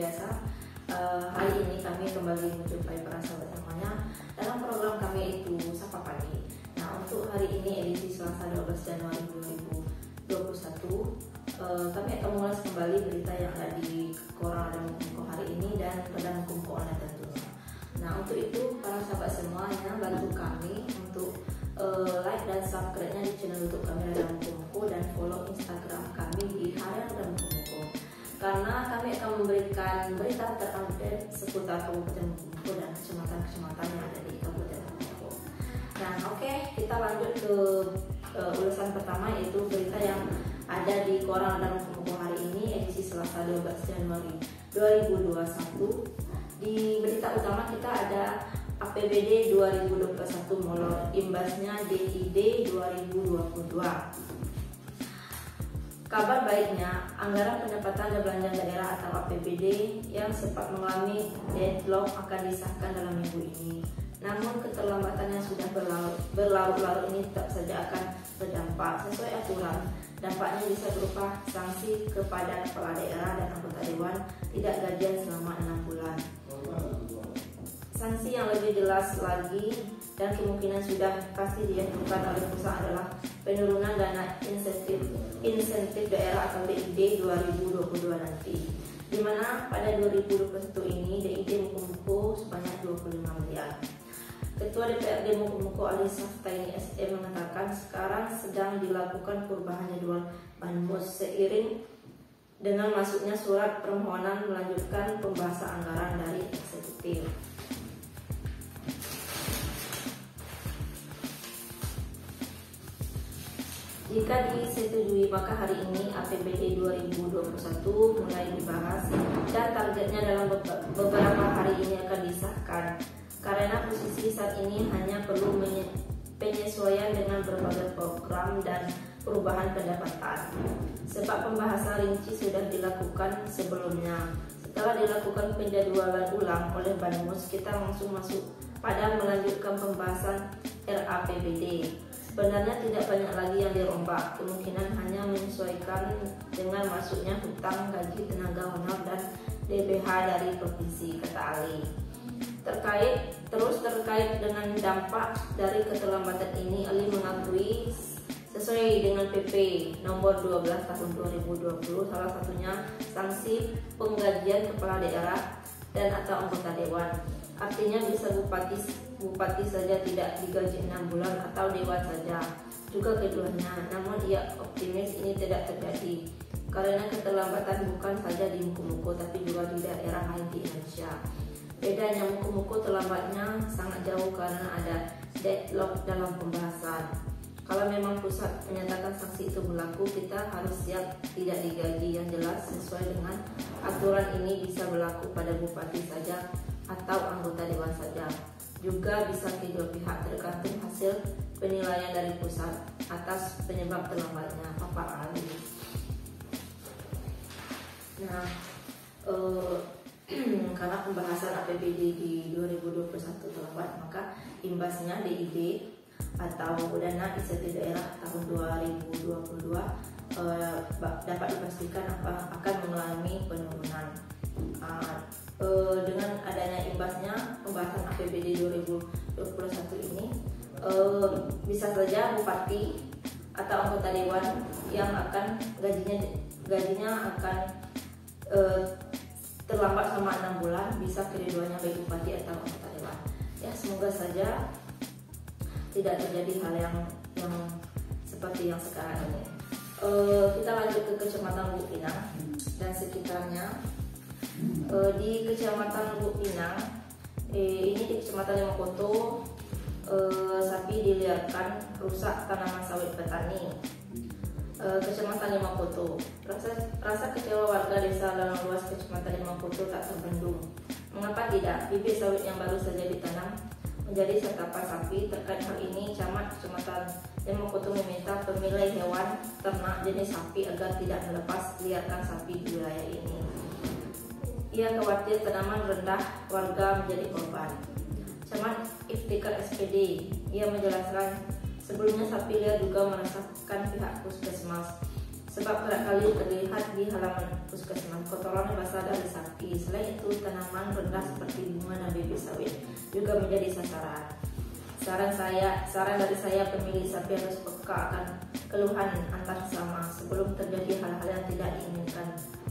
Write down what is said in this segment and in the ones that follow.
biasa, hari ini kami kembali menjumpai para sahabat semuanya dalam program kami itu Sapa Pagi. Nah, untuk hari ini edisi Selasa 12 Januari 2021, kami akan mengulas kembali berita yang ada di koran dan Mukomuko hari ini dan pada Mukomuko online tentunya. Nah, untuk itu para sahabat semuanya bantu kami untuk like dan subscribe-nya di channel YouTube kami Radar Mukomuko dan follow Instagram kami di Radar Mukomuko. Karena kami akan memberikan berita terupdate seputar Kabupaten Mukomuko dan kecamatan-kecamatan yang ada di Kabupaten Mukomuko. Nah, oke, kita lanjut ke ulasan pertama, yaitu berita yang ada di koran Radar Mukomuko hari ini edisi Selasa 12 Januari 2021. Di berita utama kita ada APBD 2021 molor, imbasnya DID 2022. Kabar baiknya, anggaran pendapatan dan belanja daerah atau APBD yang sempat mengalami deadlock akan disahkan dalam minggu ini. Namun keterlambatan yang sudah berlarut-larut ini tetap saja akan berdampak sesuai aturan. Dampaknya bisa berupa sanksi kepada kepala daerah dan anggota dewan tidak gajian selama 6 bulan. Sanksi yang lebih jelas lagi dan kemungkinan sudah pasti dilakukan oleh pusat adalah penurunan dana insentif daerah atau DID 2022 nanti, di mana pada 2021 ini DID Mukomuko sebanyak 25 miliar. Ketua DPRD Mukomuko Ali Saftaini SE mengatakan sekarang sedang dilakukan perubahan jadwal Banmus seiring dengan masuknya surat permohonan melanjutkan pembahasan anggaran dari eksekutif. Jika disetujui, maka hari ini APBD 2021 mulai dibahas dan targetnya dalam beberapa hari ini akan disahkan. Karena posisi saat ini hanya perlu penyesuaian dengan berbagai program dan perubahan pendapatan. Sebab pembahasan rinci sudah dilakukan sebelumnya. Setelah dilakukan penjadwalan ulang oleh Banmus, kita langsung masuk pada melanjutkan pembahasan RAPBD. Sebenarnya tidak banyak lagi yang dirombak, kemungkinan hanya menyesuaikan dengan masuknya hutang, gaji, tenaga honor, dan DBH dari provinsi, kata Ali. Terkait dengan dampak dari keterlambatan ini, Ali mengakui sesuai dengan PP nomor 12 tahun 2020, salah satunya sanksi penggajian kepala daerah dan atau anggota dewan. Artinya bisa bupati saja tidak digaji 6 bulan atau dewan saja, juga keduanya. Namun ia optimis ini tidak terjadi karena keterlambatan bukan saja di Mukomuko tapi juga di daerah lain di Indonesia. Bedanya Mukomuko terlambatnya sangat jauh karena ada deadlock dalam pembahasan. Kalau memang pusat menyatakan sanksi itu berlaku, kita harus siap tidak digaji. Yang jelas sesuai dengan aturan ini bisa berlaku pada bupati saja atau anggota dewan saja. Juga bisa kedua pihak tergantung hasil penilaian dari pusat atas penyebab terlambatnya, papar Ali. Nah, karena pembahasan APBD di 2021 terlambat, maka imbasnya DID atau dana insentif daerah tahun 2022 dapat dipastikan akan mengalami penurunan. Dengan adanya imbasnya pembahasan APBD 2021 ini, bisa saja bupati atau anggota dewan yang akan gajinya akan terlambat selama 6 bulan, bisa keduanya baik bupati atau anggota dewan. Ya, semoga saja tidak terjadi hal yang seperti yang sekarang ini. Kita lanjut ke Kecamatan Lubuk Pinang dan sekitarnya. Di Kecamatan Lubuk Pinang, ini di Kecamatan Limokoto, sapi diliarkan rusak tanaman sawit petani. Kecamatan Limokoto, rasa kecewa warga desa Ladang Luas Kecamatan Limokoto tak terbendung. Mengapa tidak? Bibit sawit yang baru saja ditanam menjadi santapan sapi. Terkait hal ini, Camat Kecamatan Limokoto meminta pemilik hewan ternak jenis sapi agar tidak melepas liarkan sapi di wilayah ini. Ia khawatir tanaman rendah warga menjadi korban. Camat Iftikar SPD, ia menjelaskan sebelumnya sapi liar juga merasakan pihak puskesmas sebab kerap kali terlihat di halaman puskesmas kotoran yang berasal dari sapi. Selain itu, tanaman rendah seperti bunga dan bibit sawit juga menjadi sasaran. Saran dari saya, pemilik sapi harus peka akan keluhan antar sesama sebelum terjadi hal-hal yang tidak diinginkan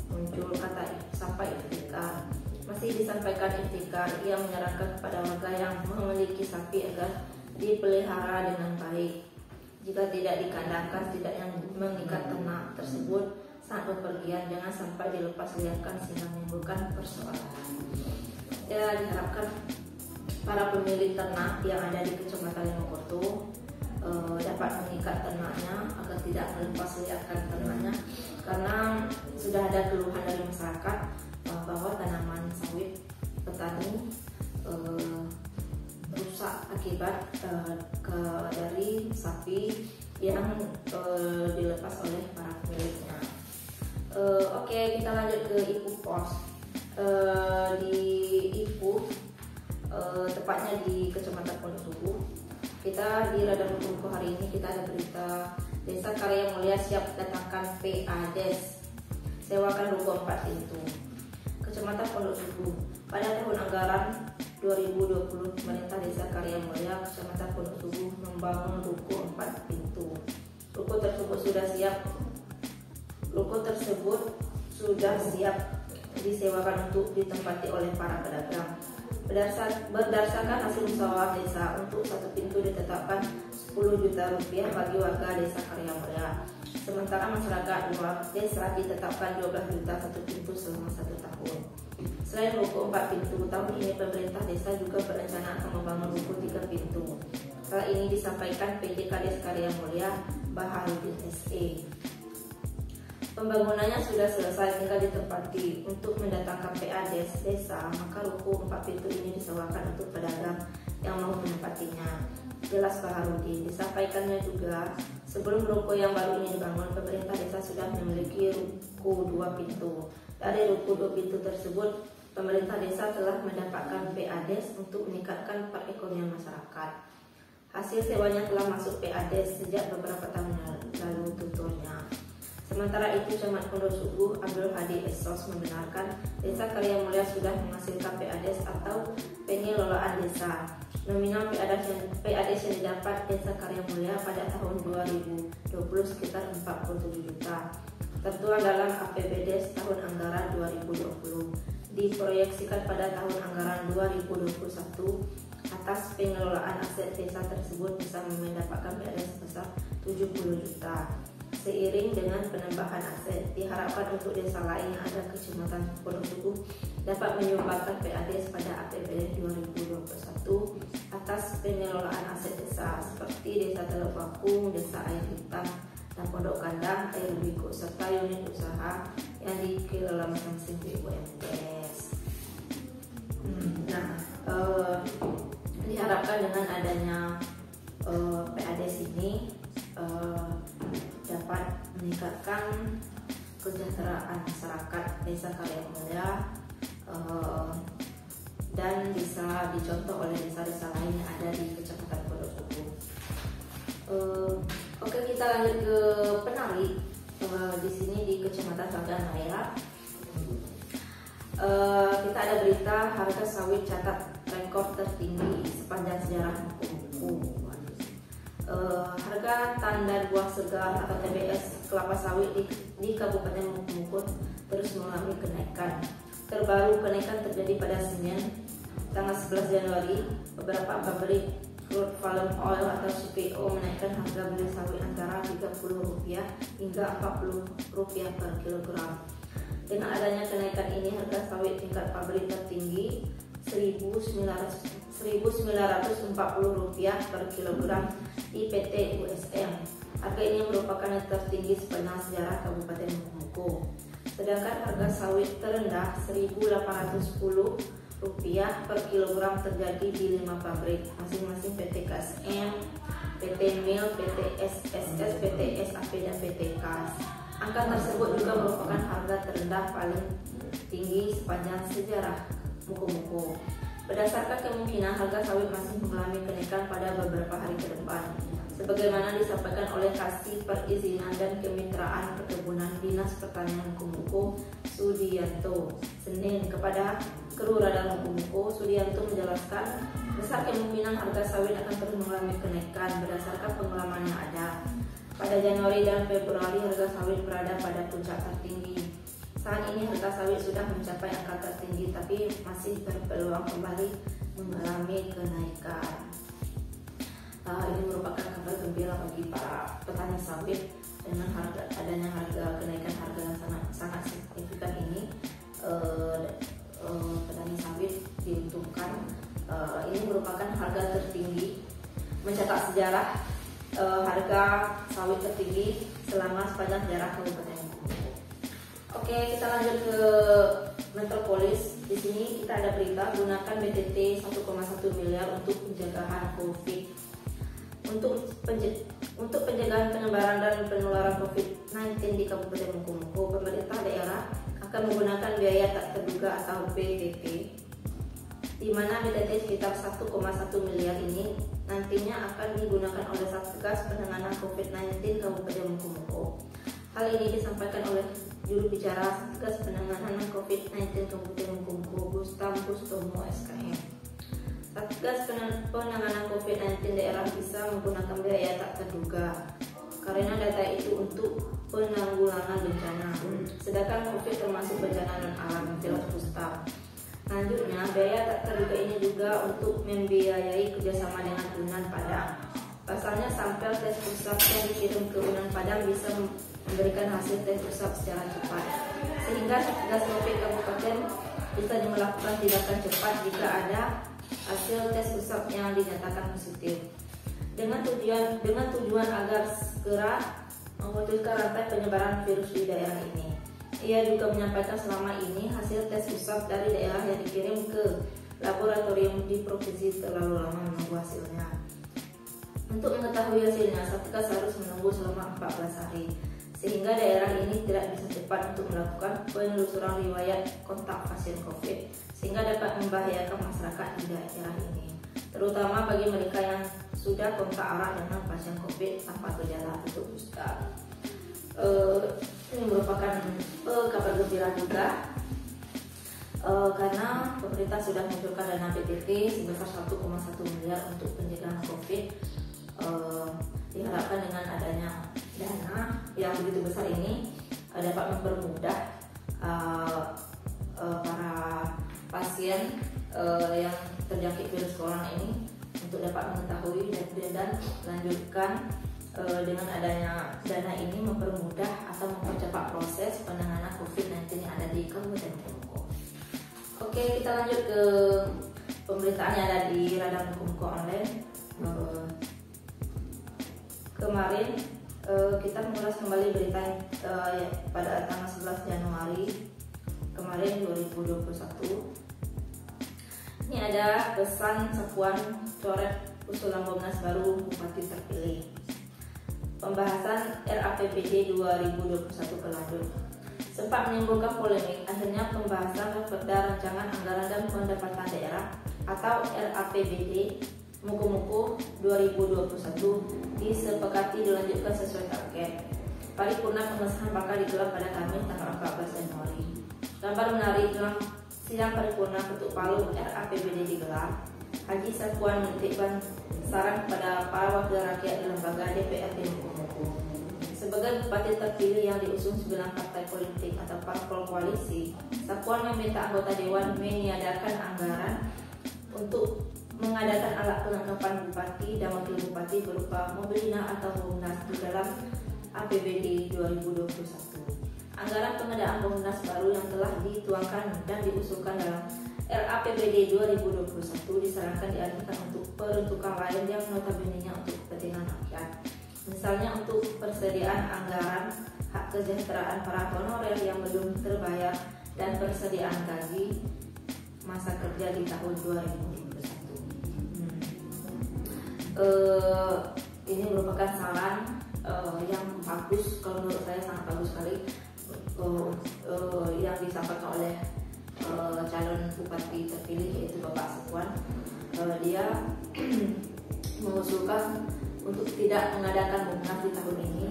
muncul, kata sampai Iftikar. Masih disampaikan Iftikar, ia menyarankan kepada warga yang memiliki sapi agar dipelihara dengan baik. Jika tidak dikandangkan, setidaknya mengikat ternak tersebut saat bepergian, jangan sampai dilepas liarkan sehingga menimbulkan persoalan. Ya, diharapkan para pemilik ternak yang ada di Kecamatan Limokoto dapat mengikat ternaknya agar tidak melepas liarkan ternaknya, karena sudah ada keluhan dari masyarakat bahwa tanaman sawit petani rusak akibat dari sapi yang dilepas oleh para pemiliknya. Oke, kita lanjut ke Ipu Pos. Di Ipu, tepatnya di Kecamatan Pondok Subuh, kita di Radar Hukum hari ini kita ada berita Desa Karya Mulia siap datangkan PADES, sewakan ruko 4 pintu. Kecamatan Pondok Subuh, pada tahun anggaran 2020, pemerintah Desa Karya Mulia Kecamatan Pondok Subuh membangun ruko 4 pintu. Ruko tersebut sudah siap disewakan untuk ditempati oleh para pedagang. Berdasarkan hasil musyawarah desa, untuk satu pintu ditetapkan 10 juta rupiah bagi warga Desa Karya Mulia. Sementara masyarakat luar desa ditetapkan 12 juta satu pintu selama 1 tahun. Selain ruko 4 pintu, tahun ini pemerintah desa juga berencana akan membangun ruko 3 pintu. Hal ini disampaikan PT Kades Karya Mulia Baharudin SE. Pembangunannya sudah selesai, tinggal ditempati. Untuk mendatangkan PADES desa, maka ruko 4 pintu ini disewakan untuk pedagang yang mau menempatinya. Jelas Baharudin. Disampaikannya juga, sebelum ruko yang baru ini dibangun, pemerintah desa sudah memiliki ruko 2 pintu. Dari ruko 2 pintu tersebut, pemerintah desa telah mendapatkan PADES untuk meningkatkan perekonomian masyarakat. Hasil sewanya telah masuk PADES sejak beberapa tahun lalu, tuturnya. Sementara itu, Camat Pondok Subuh Abdul Hadi Esos membenarkan Desa Karya Mulia sudah menghasilkan PADES atau pengelolaan desa. Nominal PADES yang didapat Desa Karya Mulia pada tahun 2020 sekitar 47 juta. Tertuang dalam APBD tahun anggaran 2020. Diproyeksikan pada tahun anggaran 2021 atas pengelolaan aset desa tersebut bisa mendapatkan PADES sebesar 70 juta. Seiring dengan penambahan aset, diharapkan untuk desa lain yang ada Kecamatan Pondok Subuh dapat menyumbangkan PADES pada APBD 2021 atas pengelolaan aset desa seperti Desa Teluk Bakung, Desa Air Hitam, dan Pondok Kandang, Air Biko, serta unit usaha yang dikelola masing-masing BUMDes. Diharapkan dengan adanya PADES ini dapat meningkatkan kesejahteraan masyarakat Desa Karya Mulia dan bisa dicontoh oleh desa-desa lain yang ada di Kecamatan Pondok Subuh. Oke, kita lanjut ke Penari. Di sini di Kecamatan Sagan Raya, kita ada berita harga sawit catat rekor tertinggi sepanjang sejarah Mukomuko. Harga tandan buah segar atau TBS kelapa sawit di Kabupaten Mukomuko terus mengalami kenaikan. Terbaru kenaikan terjadi pada Senin tanggal 11 Januari. Beberapa pabrik crude palm oil atau CPO menaikkan harga beli sawit antara Rp30 hingga Rp40 per kilogram. Dengan adanya kenaikan ini, harga sawit tingkat pabrik tertinggi Rp1.940 per kilogram di PT USM. Harga ini merupakan yang tertinggi sepanjang sejarah Kabupaten Mukomuko. Sedangkan harga sawit terendah Rp1.810 per kilogram terjadi di 5 pabrik, masing-masing PT KSM, PT MIL, PT SSS, PT SAP, dan PT KAS. Angka tersebut juga merupakan harga terendah paling tinggi sepanjang sejarah Mukomuko. Berdasarkan kemungkinan, harga sawit masih mengalami kenaikan pada beberapa hari ke depan. sebagaimana disampaikan oleh Kasih Perizinan dan Kemitraan Perkebunan Dinas Pertanian Mukomuko Sudianto Senin kepada kru radar Mukomuko. Sudianto menjelaskan besar kemungkinan harga sawit akan terus mengalami kenaikan berdasarkan pengalaman yang ada. Pada Januari dan Februari harga sawit berada pada puncak tertinggi. Saat ini harga sawit sudah mencapai angka tertinggi tapi masih berpeluang kembali mengalami kenaikan. Ini merupakan kabar gembira bagi para petani sawit dengan adanya kenaikan harga yang sangat signifikan ini. Petani sawit diuntungkan. Ini merupakan harga tertinggi, mencetak sejarah harga sawit tertinggi selama sepanjang sejarah Kabupaten Mukomuko. Oke, kita lanjut ke Metropolis. Di sini kita ada berita gunakan BTT 1,1 miliar untuk pencegahan COVID. Untuk pencegahan penyebaran dan penularan COVID-19 di Kabupaten Mukomuko, pemerintah daerah akan menggunakan biaya tak terduga atau BTT, di mana BTT sekitar 1,1 miliar ini nantinya akan digunakan oleh Satgas Penanganan COVID-19 Kabupaten Mukomuko. Hal ini disampaikan oleh juru bicara Satgas Penanganan COVID-19 Kabupaten Mukomuko, Gustam Kustomo SKM. Satgas Penanganan COVID-19 daerah bisa menggunakan biaya tak terduga karena data itu untuk penanggulangan bencana, sedangkan COVID termasuk bencana non-alam, jelas Gustam. Selanjutnya, biaya tak terduga ini juga untuk membiayai kerjasama dengan Unan Padang. Pasalnya, sampel tes usap yang dikirim ke Unan Padang bisa memberikan hasil tes usap secara cepat, sehingga Satgas COVID Kabupaten bisa melakukan tindakan cepat jika ada hasil tes usap yang dinyatakan positif. Dengan tujuan agar segera memutuskan rantai penyebaran virus di daerah ini. Ia juga menyampaikan selama ini hasil tes usap dari daerah yang dikirim ke laboratorium di provinsi terlalu lama menunggu hasilnya. Untuk mengetahui hasilnya, Satgas harus menunggu selama 14 hari, sehingga daerah ini tidak bisa cepat untuk melakukan penelusuran riwayat kontak pasien COVID, sehingga dapat membahayakan masyarakat di daerah ini, terutama bagi mereka yang sudah kontak erat dengan pasien COVID tanpa gejala itu booster. Ini merupakan kabar gembira juga karena pemerintah sudah mengucurkan dana BTT sebesar 1,1 miliar untuk pencegahan COVID. Diharapkan dengan adanya dana yang begitu besar ini dapat mempermudah para pasien yang terjangkit virus corona ini untuk dapat mengetahui dan melanjutkan. Dengan adanya dana ini mempermudah atau mempercepat proses penanganan COVID-19 yang ada di Kabupaten Mukomuko. Oke, kita lanjut ke pemberitaan yang ada di Radar Mukomuko Online. Kemarin kita mengulas kembali berita pada tanggal 11 Januari kemarin 2021. Ini ada pesan Sapuan coret usulan Bomnas baru Bupati terpilih. Pembahasan RAPBD 2021 berlanjut. Sempat menimbulkan polemik, akhirnya pembahasan Raperda Rancangan Anggaran dan Pendapatan Daerah atau RAPBD Mukomuko 2021 disepakati dilanjutkan sesuai target. Paripurna pengesahan bakal digelar pada Kamis tanggal 14 Januari. Gambar menarik dalam sidang paripurna ketuk palu RAPBD digelar. Haji Sapuan menitipkan saran kepada para wakil rakyat di lembaga DPRD Mukomuko. Sebagai bupati terpilih yang diusung 9 partai politik atau parpol koalisi, Sapuan meminta anggota dewan meniadakan anggaran untuk mengadakan alat kelengkapan bupati dan wakil bupati berupa mobil dinas atau Bomnas di dalam APBD 2021. Anggaran pengadaan Bomnas baru yang telah dituangkan dan diusulkan dalam RAPBD 2021 disarankan dialihkan untuk peruntukan lain yang notabene-nya untuk kepentingan rakyat. Misalnya untuk persediaan anggaran hak kesejahteraan para honorer yang belum terbayar dan persediaan gaji masa kerja di tahun 2021. Ini merupakan saran yang bagus, kalau menurut saya sangat bagus sekali yang disampaikan oleh calon bupati terpilih yaitu Bapak Sapuan. Dia mengusulkan untuk tidak mengadakan munas di tahun ini.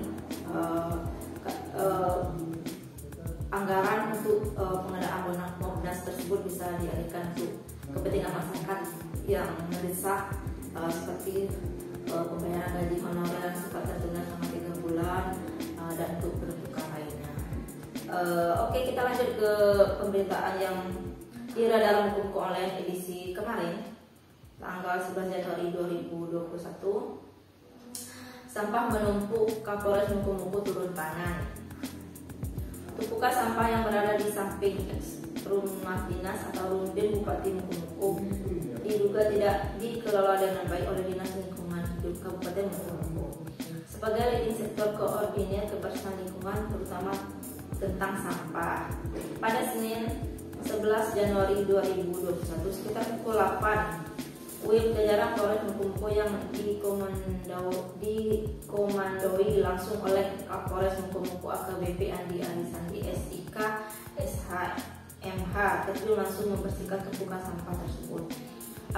Anggaran untuk pengadaan munas tersebut bisa dialihkan untuk kepentingan masyarakat yang mendesak, seperti pembayaran gaji honorer yang sempat tertunda selama 3 bulan dan untuk penuntukan lainnya. Oke, kita lanjut ke pemberitaan yang viral dalam buku online edisi kemarin, tanggal 11 Januari 2021. Sampah menumpuk, Kapolres Mukomuko turun tangan. Tumpukan sampah yang berada di samping rumah dinas atau rumbin Bupati Mukomuko diduga tidak dikelola dengan baik oleh Dinas Lingkungan Hidup Kabupaten Mukomuko. Sebagai leading sektor koordinir kebersihan lingkungan, terutama tentang sampah, pada Senin 11 Januari 2021 sekitar pukul 8, Unit Jajaran Polres Mukomuko yang dikomandoi langsung oleh Kapolres Mukomuko AKBP Andi Arisandi SIK SHMH terjun langsung membersihkan tumpukan sampah tersebut.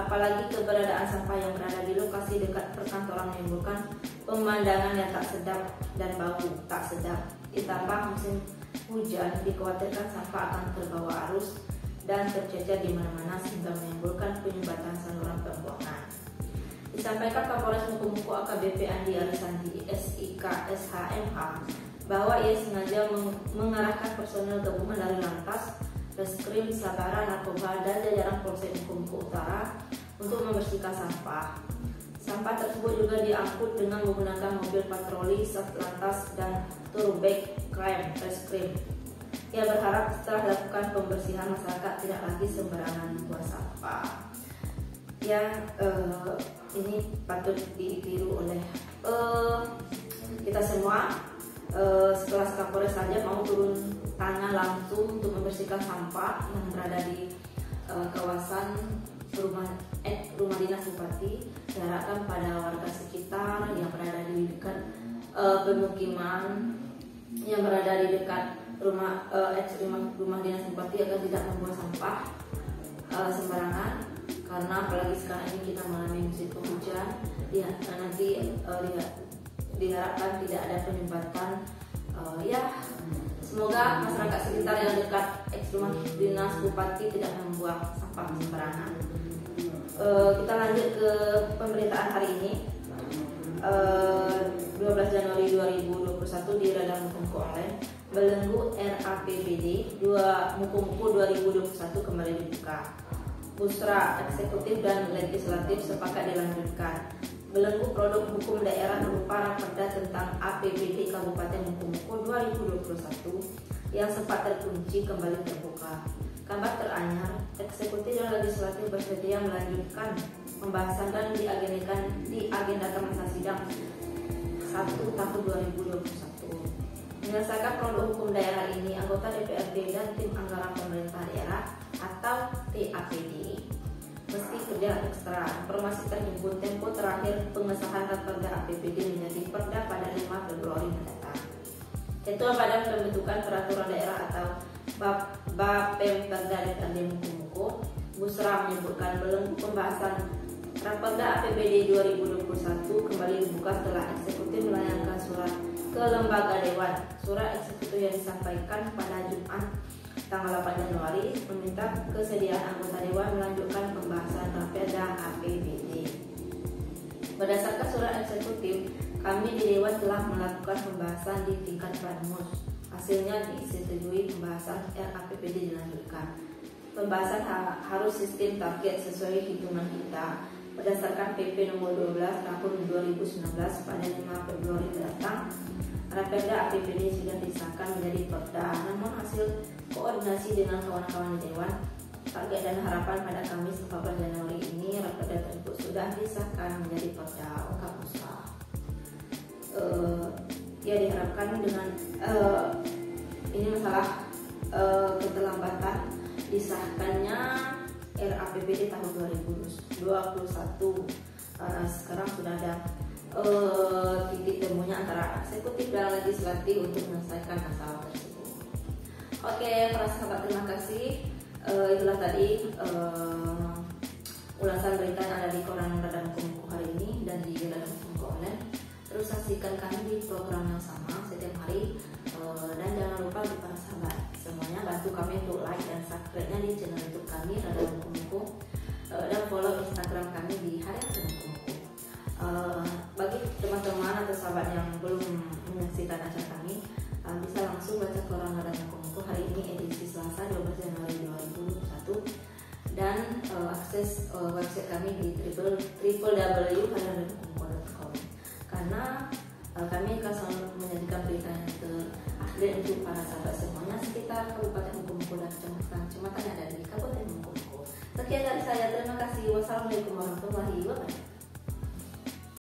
Apalagi keberadaan sampah yang berada di lokasi dekat perkantoran menimbulkan pemandangan yang tak sedap dan bau tak sedap. Ditambah musim hujan, dikhawatirkan sampah akan terbawa arus dan tercecer di mana-mana sehingga menimbulkan penyumbatan saluran pembuangan. Disampaikan Kapolres Mukomuko AKBP Andi Arisandi SIK SHMH bahwa ia sengaja mengarahkan personel gabungan dari Lantas, Reskrim, Sabara, Narkoba, dan jajaran Polsek Mukomuko Utara untuk membersihkan sampah. Sampah tersebut juga diangkut dengan menggunakan mobil patroli Satlantas dan Turbek Crime Reskrim. Ia berharap setelah dilakukan pembersihan masyarakat tidak lagi sembarangan membuang sampah. Ini patut ditiru oleh kita semua. Sekelas Kapolres saja mau turun tangan langsung untuk membersihkan sampah yang berada di kawasan rumah dinas bupati. Diharapkan pada warga sekitar yang berada di dekat pemukiman yang berada di dekat rumah dinas bupati agar tidak membuang sampah sembarangan, karena apalagi sekarang ini kita mengalami musim penghujan. Nanti diharapkan tidak ada penyumbatan. Semoga masyarakat sekitar yang dekat rumah dinas bupati tidak membuang sampah sembarangan. Kita lanjut ke pemberitaan hari ini. 12 Januari 2021 di Radar Mukomuko Online, belenggu RAPBD 2 Mukomuko 2021 kembali dibuka. Musra eksekutif dan legislatif sepakat dilanjutkan. Belenggu produk hukum daerah berupa Raperda tentang APBD Kabupaten Mukomuko 2021 yang sempat terkunci kembali terbuka. Kabar teranyar, eksekutif dan legislatif bersedia melanjutkan pembahasan dan diagendakan masa sidang 1 tahun 2021. Menyelesaikan produk hukum daerah ini, anggota DPRD dan tim anggaran pemerintah daerah atau TAPD mesti kerja ekstra. Informasi terhimpun tempo terakhir pengesahan Raperda APBD menjadi perda pada 5 Februari mendatang. Ketua Badan Pembentukan Peraturan Daerah atau Bapemperda DPRD Mukomuko, Busra, menyebutkan belenggu pembahasan Raperda APBD 2021 kembali dibuka setelah eksekutif melayangkan surat ke lembaga dewan. Surat eksekutif yang disampaikan pada Jumat tanggal 8 Januari meminta kesediaan anggota dewan melanjutkan pembahasan Raperda APBD. Berdasarkan surat eksekutif, kami di dewan telah melakukan pembahasan di tingkat Banmus. Hasilnya disetujui pembahasan RAPBD dilanjutkan. Pembahasan harus sistem target sesuai hitungan kita. Berdasarkan PP nomor 12 tahun 2019 pada 5 Februari mendatang, Raperda APBD sudah disahkan menjadi perda. Namun hasil koordinasi dengan kawan-kawan di dewan, target dan harapan pada Kamis 14 Januari ini Raperda tersebut sudah disahkan menjadi perda. Ungkap Busra. Diharapkan dengan ini masalah keterlambatan disahkannya RAPBD tahun 2021. Sekarang sudah ada titik temunya antara eksekutif dan legislatif untuk menyelesaikan masalah tersebut. Oke, para sahabat, terima kasih. Itulah tadi ulasan berita yang ada di koran Radar Mukomuko hari ini dan di Radar Mukomuko Online. saksikan kami di program yang sama setiap hari. Dan jangan lupa bagi para sahabat semuanya bantu kami untuk like dan subscribe-nya di channel YouTube kami Radar Muku-Muku, dan follow Instagram kami di Harian Muku-Muku. Bagi teman-teman atau sahabat yang belum menyaksikan acara kami, bisa langsung baca koran Radar Muku-Muku hari ini edisi Selasa 12 Januari 2021, dan akses website kami di www.harianmuku.com, karena kami akan selalu menyajikan berita yang terupdate untuk para sahabat semuanya sekitar Kabupaten Muku-Muku dan kecamatan yang ada di Kabupaten Muku-Muku. Sekian dari saya, terima kasih. Wassalamualaikum warahmatullahi wabarakatuh.